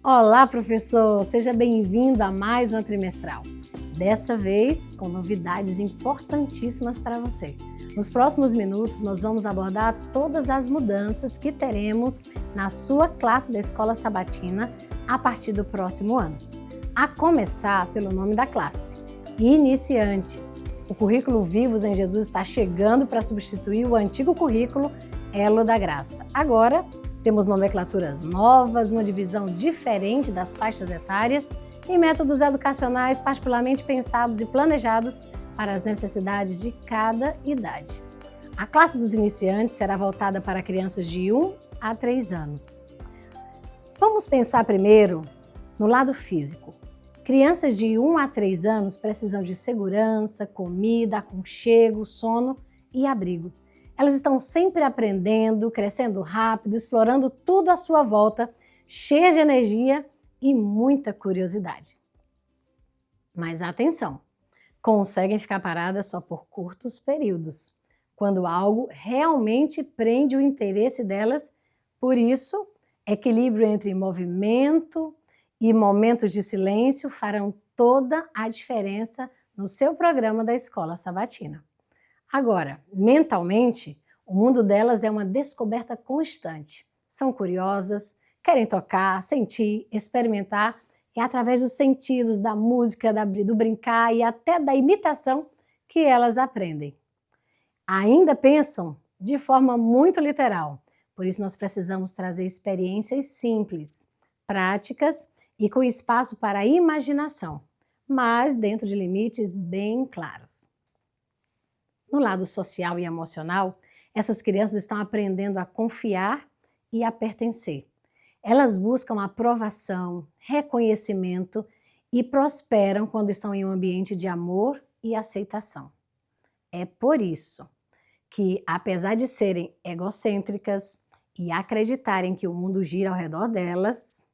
Olá, professor! Seja bem-vindo a mais uma trimestral. Desta vez, com novidades importantíssimas para você. Nos próximos minutos, nós vamos abordar todas as mudanças que teremos na sua classe da Escola Sabatina a partir do próximo ano. A começar pelo nome da classe, Iniciantes. O currículo Vivos em Jesus está chegando para substituir o antigo currículo Elo da Graça. Agora, temos nomenclaturas novas, uma divisão diferente das faixas etárias e métodos educacionais particularmente pensados e planejados para as necessidades de cada idade. A classe dos iniciantes será voltada para crianças de 1 a 3 anos. Vamos pensar primeiro no lado físico. Crianças de 1 a 3 anos precisam de segurança, comida, aconchego, sono e abrigo. Elas estão sempre aprendendo, crescendo rápido, explorando tudo à sua volta, cheias de energia e muita curiosidade. Mas atenção, conseguem ficar paradas só por curtos períodos, quando algo realmente prende o interesse delas. Por isso, equilíbrio entre movimento e momentos de silêncio farão toda a diferença no seu programa da Escola Sabatina. Agora, mentalmente, o mundo delas é uma descoberta constante. São curiosas, querem tocar, sentir, experimentar, e é através dos sentidos, da música, do brincar e até da imitação que elas aprendem. Ainda pensam de forma muito literal, por isso nós precisamos trazer experiências simples, práticas e com espaço para a imaginação, mas dentro de limites bem claros. No lado social e emocional, essas crianças estão aprendendo a confiar e a pertencer. Elas buscam aprovação, reconhecimento e prosperam quando estão em um ambiente de amor e aceitação. É por isso que, apesar de serem egocêntricas e acreditarem que o mundo gira ao redor delas,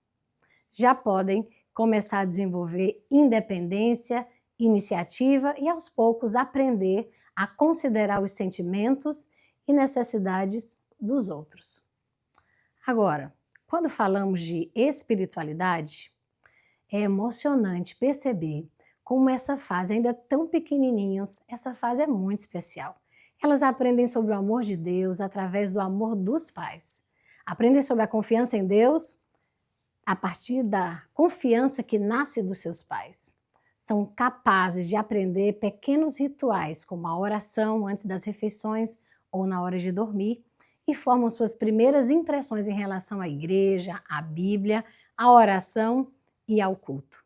já podem começar a desenvolver independência, iniciativa e, aos poucos, aprender a considerar os sentimentos e necessidades dos outros. Agora, quando falamos de espiritualidade, é emocionante perceber como essa fase, ainda tão pequenininhos, essa fase é muito especial. Elas aprendem sobre o amor de Deus através do amor dos pais. Aprendem sobre a confiança em Deus a partir da confiança que nasce dos seus pais. São capazes de aprender pequenos rituais, como a oração antes das refeições ou na hora de dormir, e formam suas primeiras impressões em relação à igreja, à Bíblia, à oração e ao culto.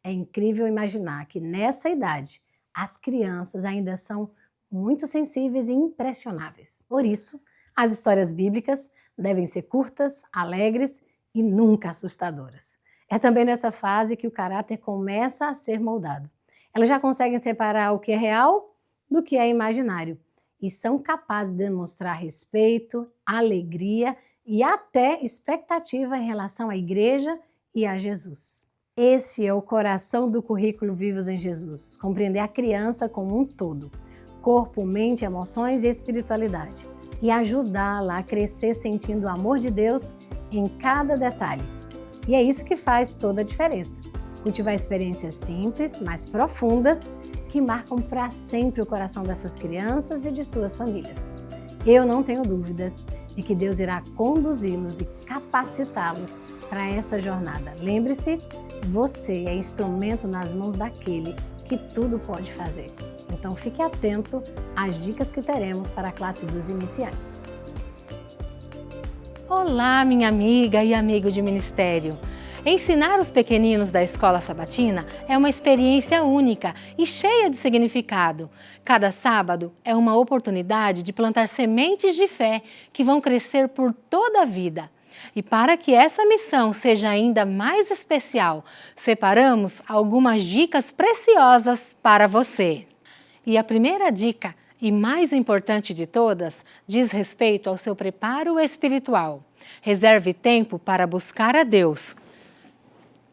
É incrível imaginar que nessa idade as crianças ainda são muito sensíveis e impressionáveis. Por isso, as histórias bíblicas devem ser curtas, alegres e nunca assustadoras. É também nessa fase que o caráter começa a ser moldado. Elas já conseguem separar o que é real do que é imaginário e são capazes de demonstrar respeito, alegria e até expectativa em relação à igreja e a Jesus. Esse é o coração do currículo Vivos em Jesus, compreender a criança como um todo, corpo, mente, emoções e espiritualidade, e ajudá-la a crescer sentindo o amor de Deus em cada detalhe. E é isso que faz toda a diferença. Cultivar experiências simples, mas profundas, que marcam para sempre o coração dessas crianças e de suas famílias. Eu não tenho dúvidas de que Deus irá conduzi-los e capacitá-los para essa jornada. Lembre-se, você é instrumento nas mãos daquele que tudo pode fazer. Então fique atento às dicas que teremos para a classe dos iniciantes. Olá, minha amiga e amigo de ministério! Ensinar os pequeninos da Escola Sabatina é uma experiência única e cheia de significado. Cada sábado é uma oportunidade de plantar sementes de fé que vão crescer por toda a vida. E para que essa missão seja ainda mais especial, separamos algumas dicas preciosas para você. E a primeira dica, e mais importante de todas, diz respeito ao seu preparo espiritual. Reserve tempo para buscar a Deus.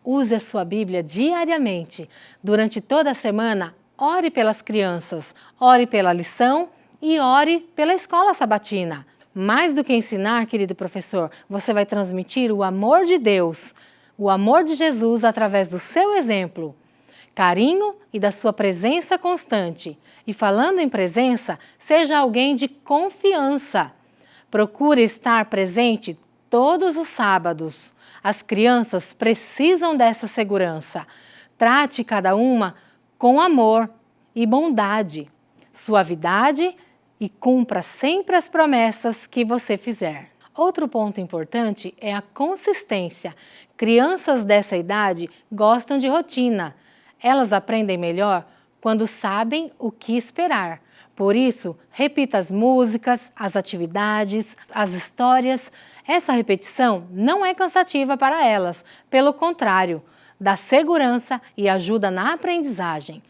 Use a sua Bíblia diariamente. Durante toda a semana, ore pelas crianças, ore pela lição e ore pela Escola Sabatina. Mais do que ensinar, querido professor, você vai transmitir o amor de Deus, o amor de Jesus através do seu exemplo, carinho e da sua presença constante. E falando em presença, seja alguém de confiança. Procure estar presente todos os sábados. As crianças precisam dessa segurança. Trate cada uma com amor e bondade, suavidade e cumpra sempre as promessas que você fizer. Outro ponto importante é a consistência. Crianças dessa idade gostam de rotina. Elas aprendem melhor quando sabem o que esperar. Por isso, repita as músicas, as atividades, as histórias. Essa repetição não é cansativa para elas, pelo contrário, dá segurança e ajuda na aprendizagem.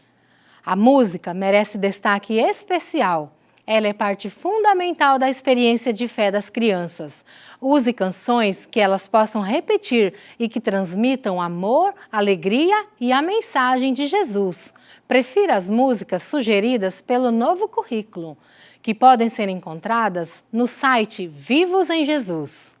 A música merece destaque especial. Ela é parte fundamental da experiência de fé das crianças. Use canções que elas possam repetir e que transmitam amor, alegria e a mensagem de Jesus. Prefira as músicas sugeridas pelo novo currículo, que podem ser encontradas no site Vivos em Jesus.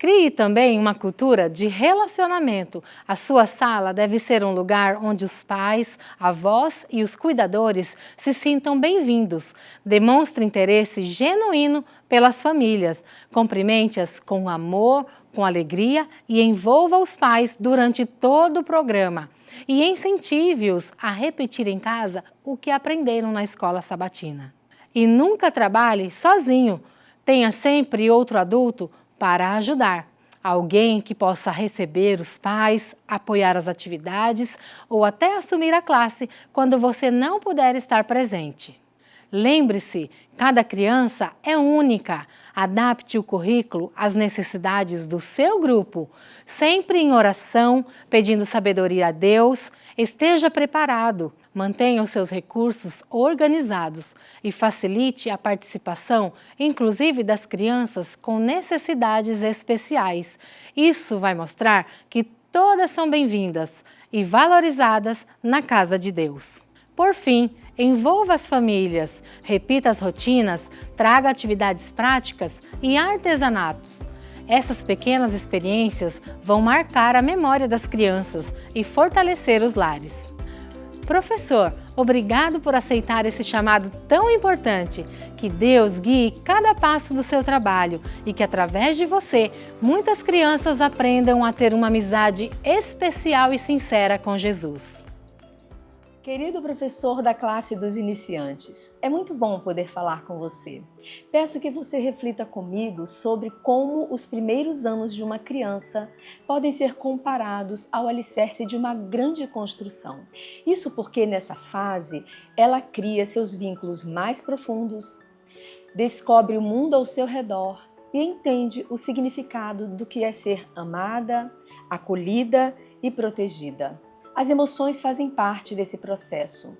Crie também uma cultura de relacionamento. A sua sala deve ser um lugar onde os pais, avós e os cuidadores se sintam bem-vindos. Demonstre interesse genuíno pelas famílias. Cumprimente-as com amor, com alegria e envolva os pais durante todo o programa. E incentive-os a repetir em casa o que aprenderam na escola sabatina. E nunca trabalhe sozinho. Tenha sempre outro adulto para ajudar. Alguém que possa receber os pais, apoiar as atividades ou até assumir a classe quando você não puder estar presente. Lembre-se, cada criança é única. Adapte o currículo às necessidades do seu grupo, sempre em oração, pedindo sabedoria a Deus. Esteja preparado, mantenha os seus recursos organizados e facilite a participação, inclusive das crianças com necessidades especiais. Isso vai mostrar que todas são bem-vindas e valorizadas na casa de Deus. Por fim, envolva as famílias, repita as rotinas, traga atividades práticas e artesanatos. Essas pequenas experiências vão marcar a memória das crianças e fortalecer os lares. Professor, obrigado por aceitar esse chamado tão importante. Que Deus guie cada passo do seu trabalho e que através de você, muitas crianças aprendam a ter uma amizade especial e sincera com Jesus. Querido professor da classe dos iniciantes, é muito bom poder falar com você. Peço que você reflita comigo sobre como os primeiros anos de uma criança podem ser comparados ao alicerce de uma grande construção. Isso porque nessa fase ela cria seus vínculos mais profundos, descobre o mundo ao seu redor e entende o significado do que é ser amada, acolhida e protegida. As emoções fazem parte desse processo.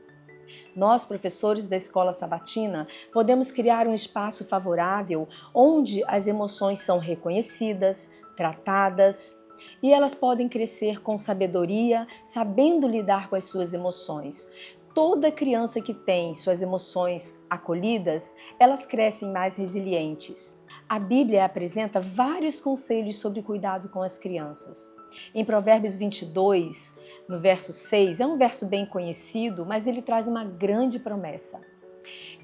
Nós, professores da Escola Sabatina, podemos criar um espaço favorável onde as emoções são reconhecidas, tratadas e elas podem crescer com sabedoria, sabendo lidar com as suas emoções. Toda criança que tem suas emoções acolhidas, elas crescem mais resilientes. A Bíblia apresenta vários conselhos sobre cuidado com as crianças. Em Provérbios 22, no verso 6, é um verso bem conhecido, mas ele traz uma grande promessa.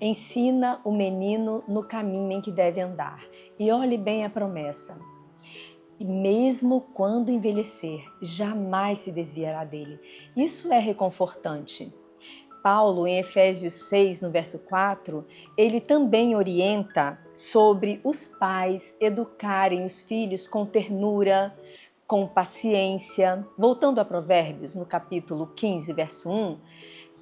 Ensina o menino no caminho em que deve andar. E olhe bem a promessa. E mesmo quando envelhecer, jamais se desviará dele. Isso é reconfortante. Paulo, em Efésios 6, no verso 4, ele também orienta sobre os pais educarem os filhos com ternura, com paciência. Voltando a Provérbios, no capítulo 15, verso 1,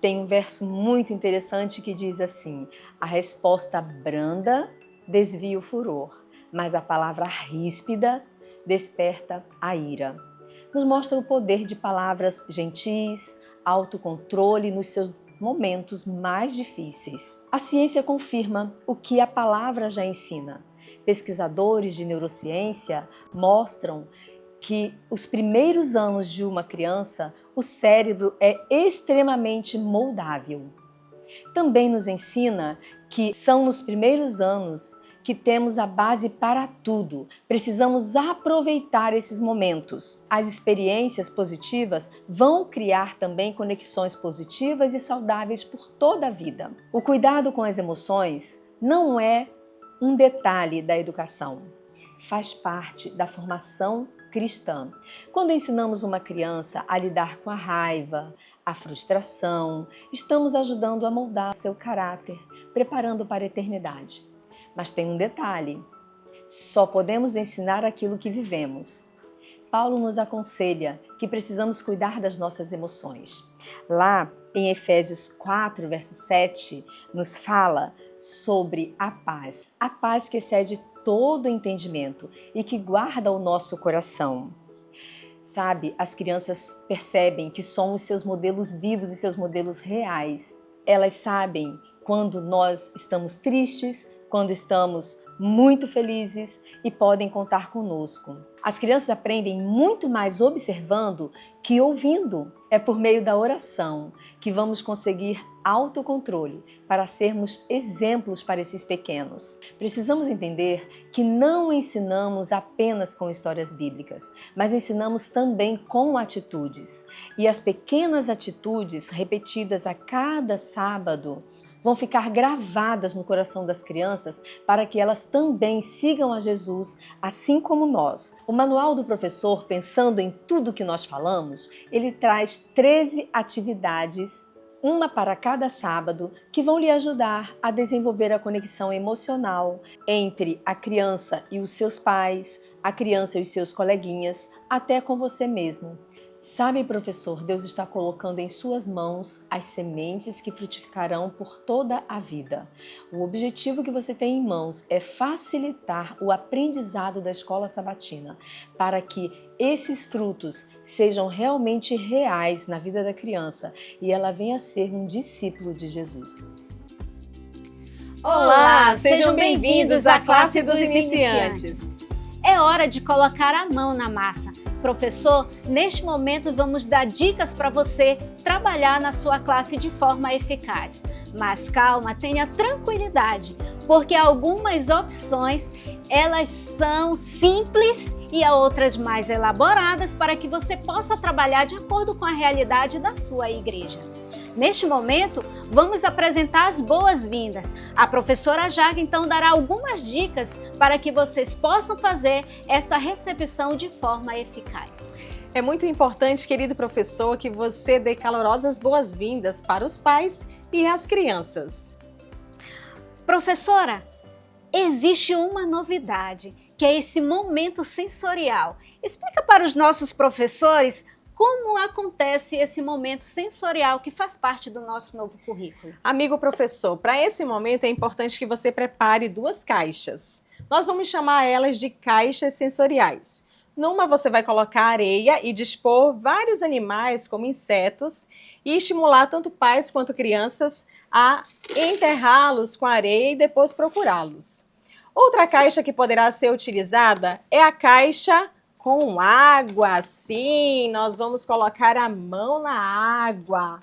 tem um verso muito interessante que diz assim: a resposta branda desvia o furor, mas a palavra ríspida desperta a ira. Nos mostra o poder de palavras gentis, autocontrole nos seus momentos mais difíceis. A ciência confirma o que a palavra já ensina. Pesquisadores de neurociência mostram que os primeiros anos de uma criança, o cérebro é extremamente moldável. Também nos ensina que são nos primeiros anos que temos a base para tudo. Precisamos aproveitar esses momentos. As experiências positivas vão criar também conexões positivas e saudáveis por toda a vida. O cuidado com as emoções não é um detalhe da educação. Faz parte da formação cristã. Quando ensinamos uma criança a lidar com a raiva, a frustração, estamos ajudando a moldar seu caráter, preparando para a eternidade. Mas tem um detalhe: só podemos ensinar aquilo que vivemos. Paulo nos aconselha que precisamos cuidar das nossas emoções. Lá em Efésios 4, verso 7, nos fala sobre a paz que excede todo entendimento e que guarda o nosso coração. Sabe, as crianças percebem que somos seus modelos vivos e seus modelos reais. Elas sabem quando nós estamos tristes, quando estamos muito felizes e podem contar conosco. As crianças aprendem muito mais observando que ouvindo. É por meio da oração que vamos conseguir autocontrole para sermos exemplos para esses pequenos. Precisamos entender que não ensinamos apenas com histórias bíblicas, mas ensinamos também com atitudes. E as pequenas atitudes repetidas a cada sábado vão ficar gravadas no coração das crianças para que elas também sigam a Jesus, assim como nós. O manual do professor, pensando em tudo que nós falamos, ele traz 13 atividades, uma para cada sábado, que vão lhe ajudar a desenvolver a conexão emocional entre a criança e os seus pais, a criança e os seus coleguinhas, até com você mesmo. Sabe, professor, Deus está colocando em suas mãos as sementes que frutificarão por toda a vida. O objetivo que você tem em mãos é facilitar o aprendizado da escola sabatina, para que esses frutos sejam realmente reais na vida da criança e ela venha a ser um discípulo de Jesus. Olá, sejam bem-vindos à classe dos iniciantes. É hora de colocar a mão na massa. Professor, neste momento vamos dar dicas para você trabalhar na sua classe de forma eficaz. Mas calma, tenha tranquilidade, porque algumas opções elas são simples e há outras mais elaboradas para que você possa trabalhar de acordo com a realidade da sua igreja. Neste momento, vamos apresentar as boas-vindas. A professora Jaque, então, dará algumas dicas para que vocês possam fazer essa recepção de forma eficaz. É muito importante, querido professor, que você dê calorosas boas-vindas para os pais e as crianças. Professora, existe uma novidade, que é esse momento sensorial. Explica para os nossos professores como acontece esse momento sensorial que faz parte do nosso novo currículo. Amigo professor, para esse momento é importante que você prepare 2 caixas. Nós vamos chamar elas de caixas sensoriais. Numa você vai colocar areia e dispor vários animais como insetos e estimular tanto pais quanto crianças a enterrá-los com areia e depois procurá-los. Outra caixa que poderá ser utilizada é a caixa com água. Sim, nós vamos colocar a mão na água.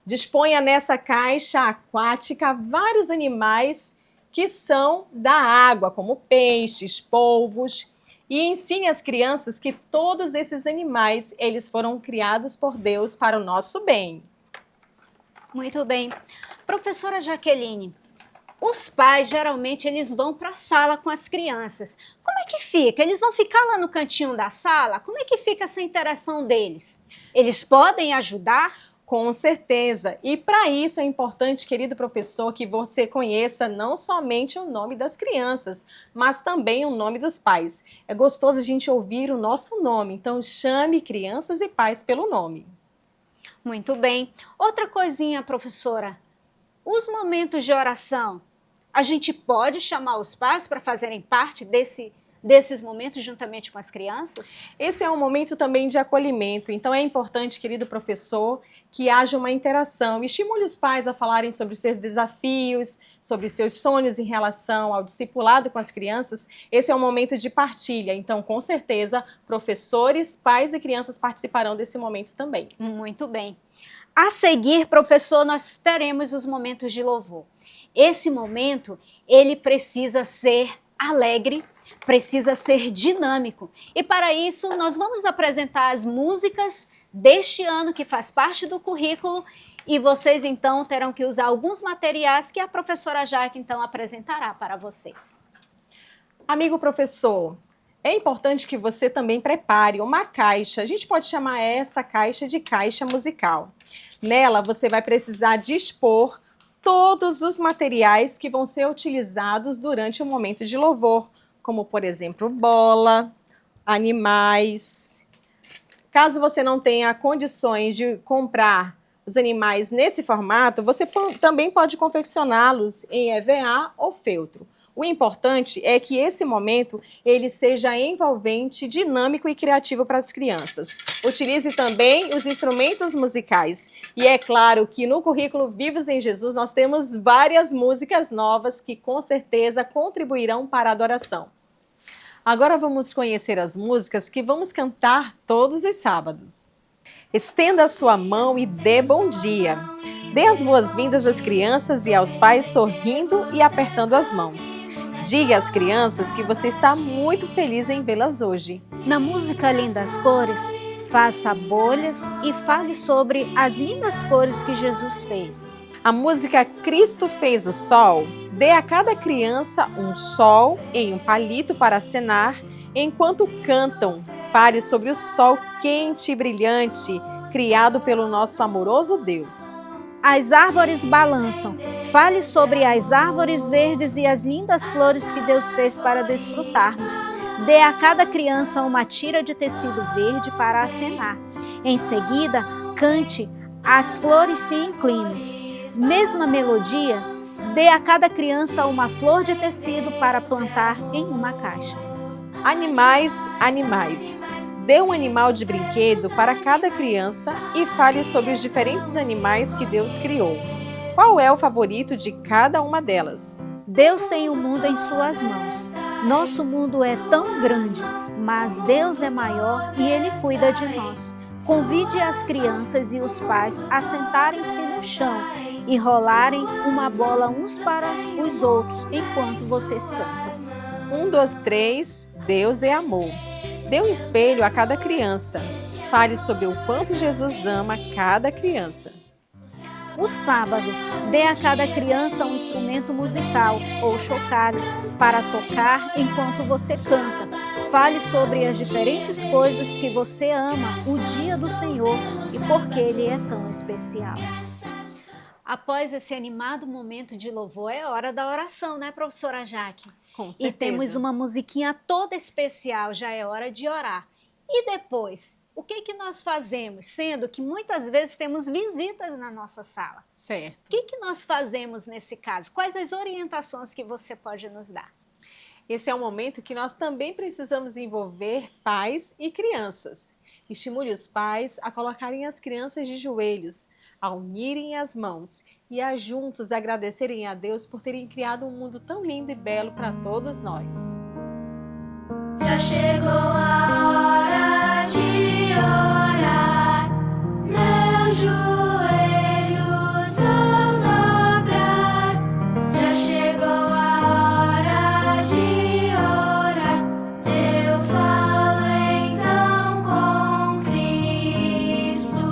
Disponha nessa caixa aquática vários animais que são da água, como peixes, polvos, e ensine às crianças que todos esses animais, eles foram criados por Deus para o nosso bem. Muito bem. Professora Jaqueline, os pais, geralmente, eles vão para a sala com as crianças. Como é que fica? Eles vão ficar lá no cantinho da sala? Como é que fica essa interação deles? Eles podem ajudar? Com certeza. E para isso é importante, querido professor, que você conheça não somente o nome das crianças, mas também o nome dos pais. É gostoso a gente ouvir o nosso nome, então chame crianças e pais pelo nome. Muito bem. Outra coisinha, professora. Os momentos de oração. A gente pode chamar os pais para fazerem parte desses momentos juntamente com as crianças? Esse é um momento também de acolhimento, então é importante, querido professor, que haja uma interação. Estimule os pais a falarem sobre os seus desafios, sobre os seus sonhos em relação ao discipulado com as crianças. Esse é um momento de partilha, então com certeza professores, pais e crianças participarão desse momento também. Muito bem. A seguir, professor, nós teremos os momentos de louvor. Esse momento, ele precisa ser alegre, precisa ser dinâmico. E para isso, nós vamos apresentar as músicas deste ano que faz parte do currículo e vocês então terão que usar alguns materiais que a professora Jaque então apresentará para vocês. Amigo professor, é importante que você também prepare uma caixa. A gente pode chamar essa caixa de caixa musical. Nela você vai precisar dispor todos os materiais que vão ser utilizados durante o momento de louvor, como por exemplo bola, animais. Caso você não tenha condições de comprar os animais nesse formato, você também pode confeccioná-los em EVA ou feltro. O importante é que esse momento ele seja envolvente, dinâmico e criativo para as crianças. Utilize também os instrumentos musicais. E é claro que no currículo Vivos em Jesus nós temos várias músicas novas que com certeza contribuirão para a adoração. Agora vamos conhecer as músicas que vamos cantar todos os sábados. Estenda a sua mão e dê bom dia. Dê as boas-vindas às crianças e aos pais sorrindo e apertando as mãos. Diga às crianças que você está muito feliz em vê-las hoje. Na música Lindas Cores, faça bolhas e fale sobre as lindas cores que Jesus fez. A música Cristo Fez o Sol, dê a cada criança um sol em um palito para acenar, enquanto cantam, fale sobre o sol quente e brilhante, criado pelo nosso amoroso Deus. As árvores balançam, fale sobre as árvores verdes e as lindas flores que Deus fez para desfrutarmos. Dê a cada criança uma tira de tecido verde para acenar. Em seguida, cante As Flores Se Inclinam. Mesma melodia, dê a cada criança uma flor de tecido para plantar em uma caixa. Animais, animais. Dê um animal de brinquedo para cada criança e fale sobre os diferentes animais que Deus criou. Qual é o favorito de cada uma delas? Deus tem o mundo em suas mãos. Nosso mundo é tão grande, mas Deus é maior e Ele cuida de nós. Convide as crianças e os pais a sentarem-se no chão e rolarem uma bola uns para os outros enquanto vocês cantam. 1, 2, 3, Deus é amor. Dê um espelho a cada criança. Fale sobre o quanto Jesus ama cada criança. O sábado, dê a cada criança um instrumento musical ou chocalho para tocar enquanto você canta. Fale sobre as diferentes coisas que você ama o dia do Senhor e por que Ele é tão especial. Após esse animado momento de louvor, é hora da oração, né, professora Jaque? Com certeza. E temos uma musiquinha toda especial, já é hora de orar. E depois, o que nós fazemos? Sendo que muitas vezes temos visitas na nossa sala. Certo. O que nós fazemos nesse caso? Quais as orientações que você pode nos dar? Esse é um momento que nós também precisamos envolver pais e crianças. Estimule os pais a colocarem as crianças de joelhos, a unirem as mãos e a juntos agradecerem a Deus por terem criado um mundo tão lindo e belo para todos nós. Já chegou a hora de orar, meus joelhos vão dobrar. Já chegou a hora de orar, eu falo então com Cristo.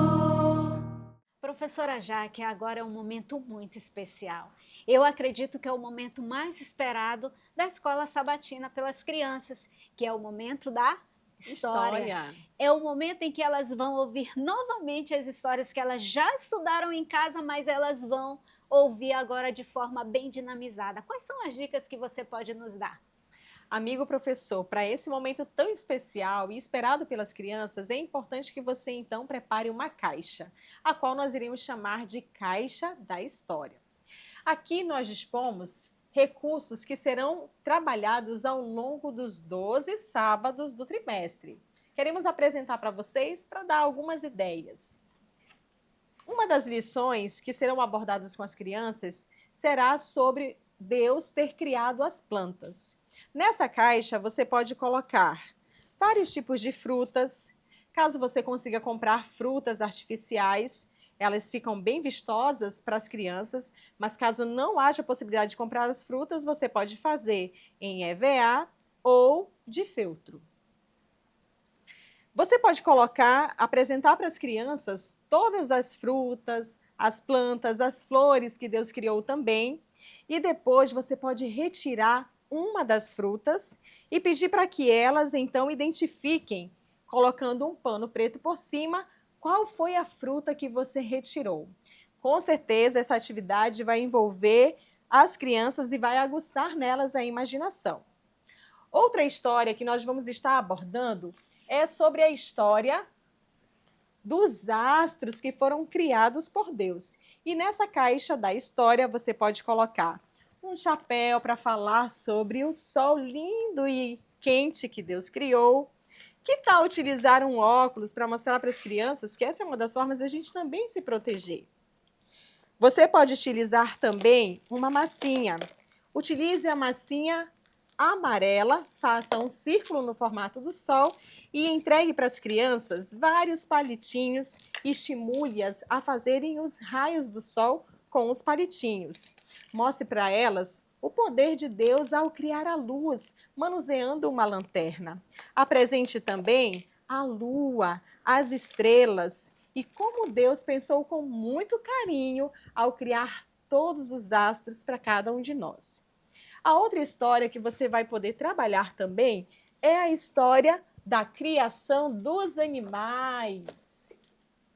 Professora Jaque, agora é um momento muito especial. Eu acredito que é o momento mais esperado da Escola Sabatina pelas crianças, que é o momento da história. É o momento em que elas vão ouvir novamente as histórias que elas já estudaram em casa, mas elas vão ouvir agora de forma bem dinamizada. Quais são as dicas que você pode nos dar? Amigo professor, para esse momento tão especial e esperado pelas crianças, é importante que você então prepare uma caixa, a qual nós iremos chamar de Caixa da História. Aqui nós dispomos recursos que serão trabalhados ao longo dos 12 sábados do trimestre. Queremos apresentar para vocês para dar algumas ideias. Uma das lições que serão abordadas com as crianças será sobre Deus ter criado as plantas. Nessa caixa você pode colocar vários tipos de frutas. Caso você consiga comprar frutas artificiais, elas ficam bem vistosas para as crianças, mas caso não haja possibilidade de comprar as frutas, você pode fazer em EVA ou de feltro. Você pode apresentar para as crianças todas as frutas, as plantas, as flores que Deus criou também, e depois você pode retirar uma das frutas e pedir para que elas então identifiquem, colocando um pano preto por cima, qual foi a fruta que você retirou. Com certeza essa atividade vai envolver as crianças e vai aguçar nelas a imaginação. Outra história que nós vamos estar abordando é sobre a história dos astros que foram criados por Deus. E nessa caixa da história você pode colocar um chapéu para falar sobre o sol lindo e quente que Deus criou. Que tal utilizar um óculos para mostrar para as crianças que essa é uma das formas da gente também se proteger? Você pode utilizar também uma massinha. Utilize a massinha amarela, faça um círculo no formato do sol e entregue para as crianças vários palitinhos e estimule-as a fazerem os raios do sol com os palitinhos. Mostre para elas o poder de Deus ao criar a luz, manuseando uma lanterna. Apresente também a lua, as estrelas e como Deus pensou com muito carinho ao criar todos os astros para cada um de nós. A outra história que você vai poder trabalhar também é a história da criação dos animais.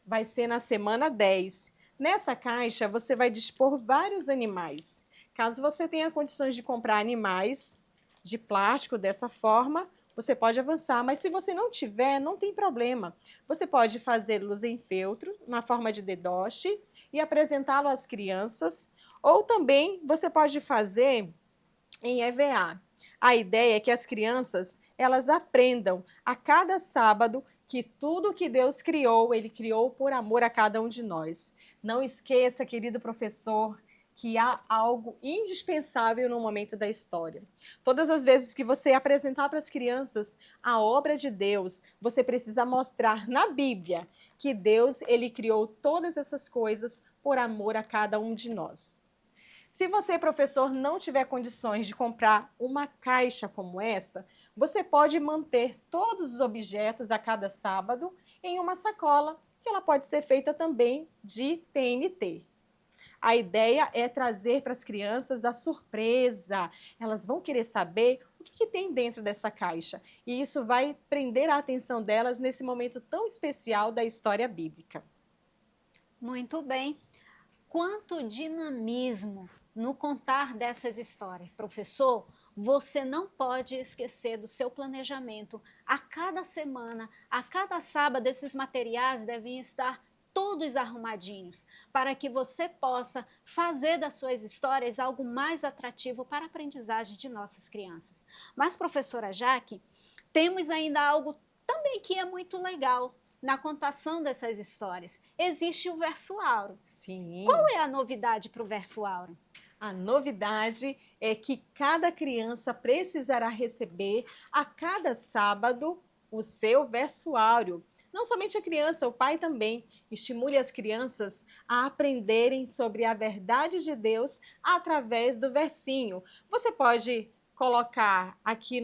Vai ser na semana 10. Nessa caixa você vai dispor vários animais. Caso você tenha condições de comprar animais de plástico dessa forma, você pode avançar, mas se você não tiver, não tem problema. Você pode fazê-los em feltro, na forma de dedoche, e apresentá-lo às crianças, ou também você pode fazer em EVA. A ideia é que as crianças, elas aprendam a cada sábado que tudo que Deus criou, Ele criou por amor a cada um de nós. Não esqueça, querido professor, que há algo indispensável no momento da história. Todas as vezes que você apresentar para as crianças a obra de Deus, você precisa mostrar na Bíblia que Deus, Ele criou todas essas coisas por amor a cada um de nós. Se você, professor, não tiver condições de comprar uma caixa como essa, você pode manter todos os objetos a cada sábado em uma sacola, que ela pode ser feita também de TNT. A ideia é trazer para as crianças a surpresa. Elas vão querer saber o que tem dentro dessa caixa. E isso vai prender a atenção delas nesse momento tão especial da história bíblica. Muito bem. Quanto dinamismo no contar dessas histórias. Professor, você não pode esquecer do seu planejamento. A cada semana, a cada sábado, esses materiais devem estar todos arrumadinhos, para que você possa fazer das suas histórias algo mais atrativo para a aprendizagem de nossas crianças. Mas, professora Jaque, temos ainda algo também que é muito legal na contação dessas histórias. Existe o verso áureo. Sim. Qual é a novidade para o verso áureo? A novidade é que cada criança precisará receber a cada sábado o seu verso áureo. Não somente a criança, o pai também. Estimule as crianças a aprenderem sobre a verdade de Deus através do versinho. Você pode colocar aqui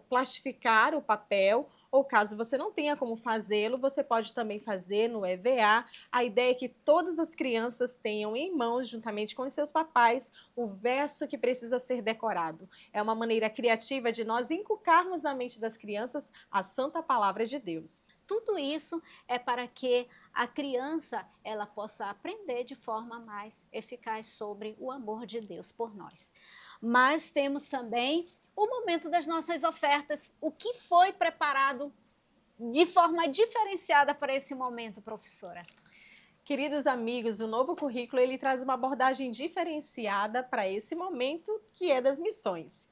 plastificar o papel, ou caso você não tenha como fazê-lo, você pode também fazer no EVA. A ideia é que todas as crianças tenham em mãos, juntamente com os seus papais, o verso que precisa ser decorado. É uma maneira criativa de nós inculcarmos na mente das crianças a santa palavra de Deus. Tudo isso é para que a criança ela possa aprender de forma mais eficaz sobre o amor de Deus por nós. Mas temos também o momento das nossas ofertas. O que foi preparado de forma diferenciada para esse momento, professora? Queridos amigos, o novo currículo ele traz uma abordagem diferenciada para esse momento, que é das missões.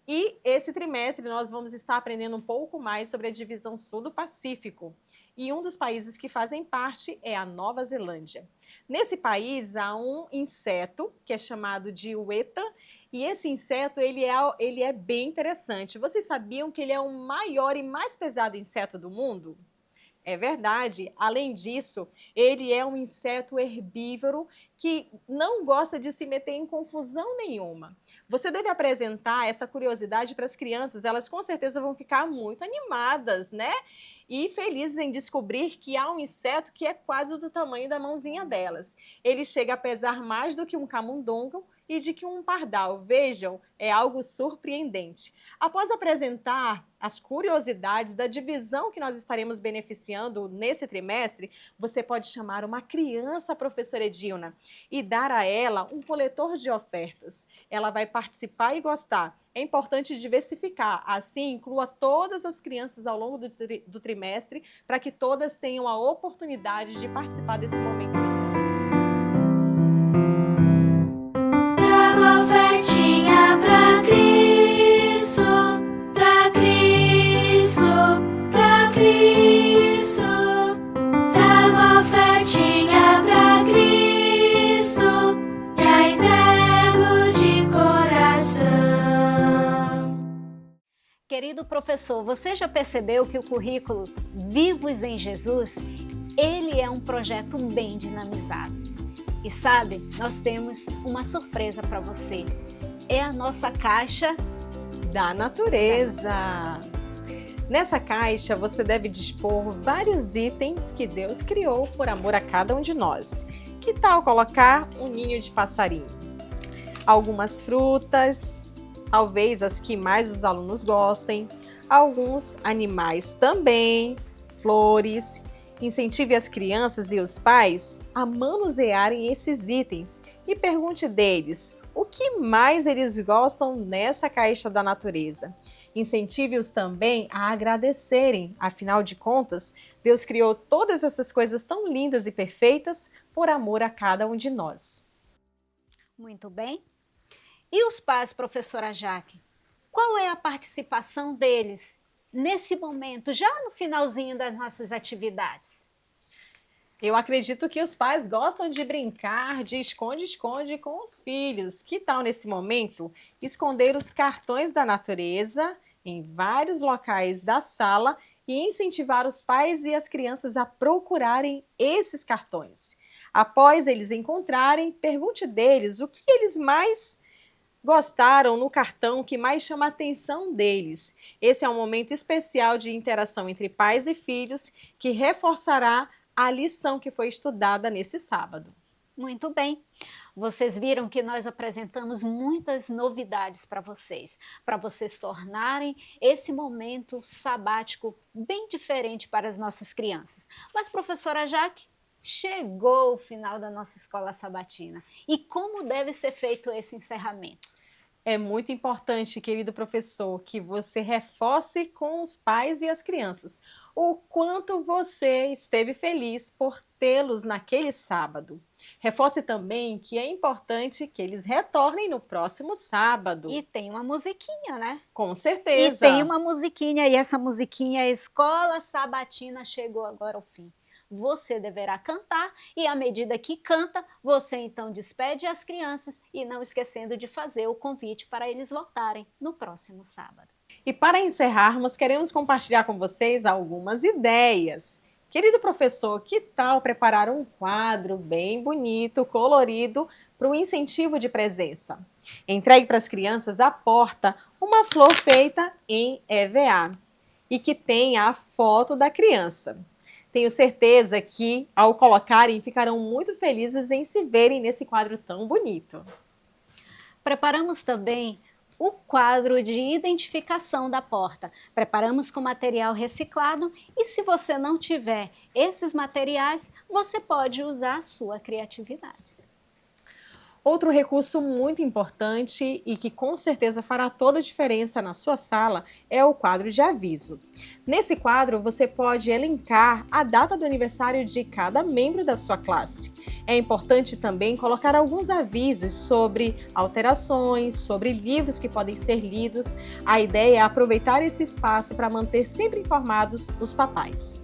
E esse trimestre nós vamos estar aprendendo um pouco mais sobre a divisão sul do Pacífico. E um dos países que fazem parte é a Nova Zelândia. Nesse país há um inseto que é chamado de ueta, e esse inseto ele é bem interessante. Vocês sabiam que ele é o maior e mais pesado inseto do mundo? É verdade. Além disso, ele é um inseto herbívoro que não gosta de se meter em confusão nenhuma. Você deve apresentar essa curiosidade para as crianças, elas com certeza vão ficar muito animadas, né? E felizes em descobrir que há um inseto que é quase do tamanho da mãozinha delas. Ele chega a pesar mais do que um camundongo e de que um pardal. Vejam, é algo surpreendente. Após apresentar as curiosidades da divisão que nós estaremos beneficiando nesse trimestre, você pode chamar uma criança, professora Edilna, e dar a ela um coletor de ofertas. Ela vai participar e gostar. É importante diversificar, assim inclua todas as crianças ao longo do trimestre, para que todas tenham a oportunidade de participar desse momento missionário. Trago ofertinha pra Cristo, pra Cristo, pra Cristo. Trago ofertinha pra Cristo e a entrego de coração. Querido professor, você já percebeu que o currículo Vivos em Jesus, ele é um projeto bem dinamizado. E sabe, nós temos uma surpresa para você. É a nossa caixa da natureza. Nessa caixa você deve dispor vários itens que Deus criou por amor a cada um de nós. Que tal colocar um ninho de passarinho? Algumas frutas, talvez as que mais os alunos gostem, alguns animais também, flores. Incentive as crianças e os pais a manusearem esses itens e pergunte deles o que mais eles gostam nessa caixa da natureza. Incentive-os também a agradecerem, afinal de contas, Deus criou todas essas coisas tão lindas e perfeitas por amor a cada um de nós. Muito bem. E os pais, professora Jaque? Qual é a participação deles nesse momento, já no finalzinho das nossas atividades? Eu acredito que os pais gostam de brincar de esconde-esconde com os filhos. Que tal, nesse momento, esconder os cartões da natureza em vários locais da sala e incentivar os pais e as crianças a procurarem esses cartões? Após eles encontrarem, pergunte deles o que eles mais gostaram no cartão que mais chama a atenção deles. Esse é um momento especial de interação entre pais e filhos que reforçará a lição que foi estudada nesse sábado. Muito bem. Vocês viram que nós apresentamos muitas novidades para vocês tornarem esse momento sabático bem diferente para as nossas crianças. Mas, professora Jaque, chegou o final da nossa escola sabatina. E como deve ser feito esse encerramento? É muito importante, querido professor, que você reforce com os pais e as crianças o quanto você esteve feliz por tê-los naquele sábado. Reforce também que é importante que eles retornem no próximo sábado. E tem uma musiquinha, né? Com certeza. E tem uma musiquinha, e essa musiquinha, a Escola Sabatina chegou agora ao fim. Você deverá cantar e à medida que canta, você então despede as crianças e não esquecendo de fazer o convite para eles voltarem no próximo sábado. E para encerrarmos, queremos compartilhar com vocês algumas ideias. Querido professor, que tal preparar um quadro bem bonito, colorido, para o incentivo de presença? Entregue para as crianças à porta uma flor feita em EVA e que tenha a foto da criança. Tenho certeza que, ao colocarem, ficarão muito felizes em se verem nesse quadro tão bonito. Preparamos também o quadro de identificação da porta. Preparamos com material reciclado e se você não tiver esses materiais, você pode usar a sua criatividade. Outro recurso muito importante e que com certeza fará toda a diferença na sua sala é o quadro de aviso. Nesse quadro você pode elencar a data do aniversário de cada membro da sua classe. É importante também colocar alguns avisos sobre alterações, sobre livros que podem ser lidos. A ideia é aproveitar esse espaço para manter sempre informados os papais.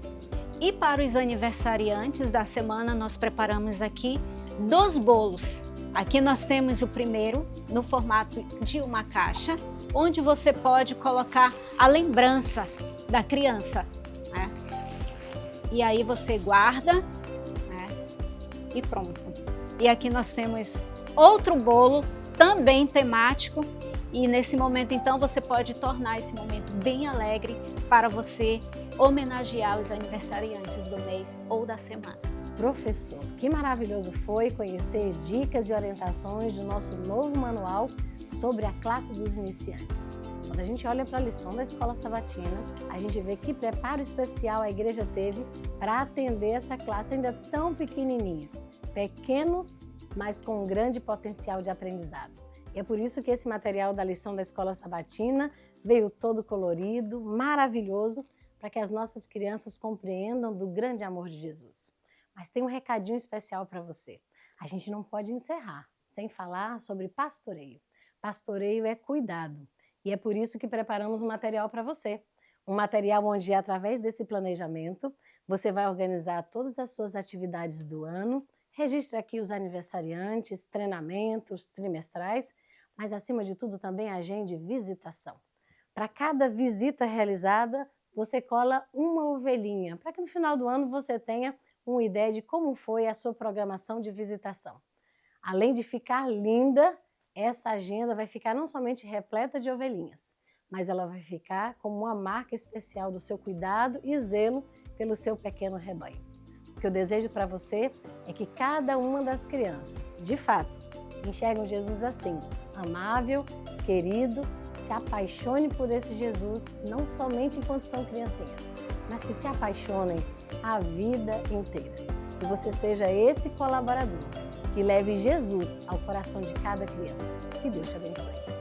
E para os aniversariantes da semana nós preparamos aqui 2 bolos. Aqui nós temos o primeiro no formato de uma caixa, onde você pode colocar a lembrança da criança, né? E aí você guarda, né? E pronto. E aqui nós temos outro bolo, também temático. E nesse momento, então, você pode tornar esse momento bem alegre para você homenagear os aniversariantes do mês ou da semana. Professor, que maravilhoso foi conhecer dicas e orientações do nosso novo manual sobre a classe dos iniciantes. Quando a gente olha para a lição da Escola Sabatina, a gente vê que preparo especial a igreja teve para atender essa classe ainda tão pequenininha. Pequenos, mas com um grande potencial de aprendizado. E é por isso que esse material da lição da Escola Sabatina veio todo colorido, maravilhoso, para que as nossas crianças compreendam do grande amor de Jesus. Mas tem um recadinho especial para você. A gente não pode encerrar sem falar sobre pastoreio. Pastoreio é cuidado. E é por isso que preparamos um material para você. Um material onde, através desse planejamento, você vai organizar todas as suas atividades do ano, registre aqui os aniversariantes, treinamentos trimestrais, mas, acima de tudo, também agende visitação. Para cada visita realizada, você cola uma ovelhinha, para que no final do ano você tenha uma ideia de como foi a sua programação de visitação. Além de ficar linda, essa agenda vai ficar não somente repleta de ovelhinhas, mas ela vai ficar como uma marca especial do seu cuidado e zelo pelo seu pequeno rebanho. O que eu desejo para você é que cada uma das crianças, de fato, enxerguem Jesus assim, amável, querido, se apaixone por esse Jesus, não somente enquanto são criancinhas, mas que se apaixonem a vida inteira. Que você seja esse colaborador que leve Jesus ao coração de cada criança. Que Deus te abençoe.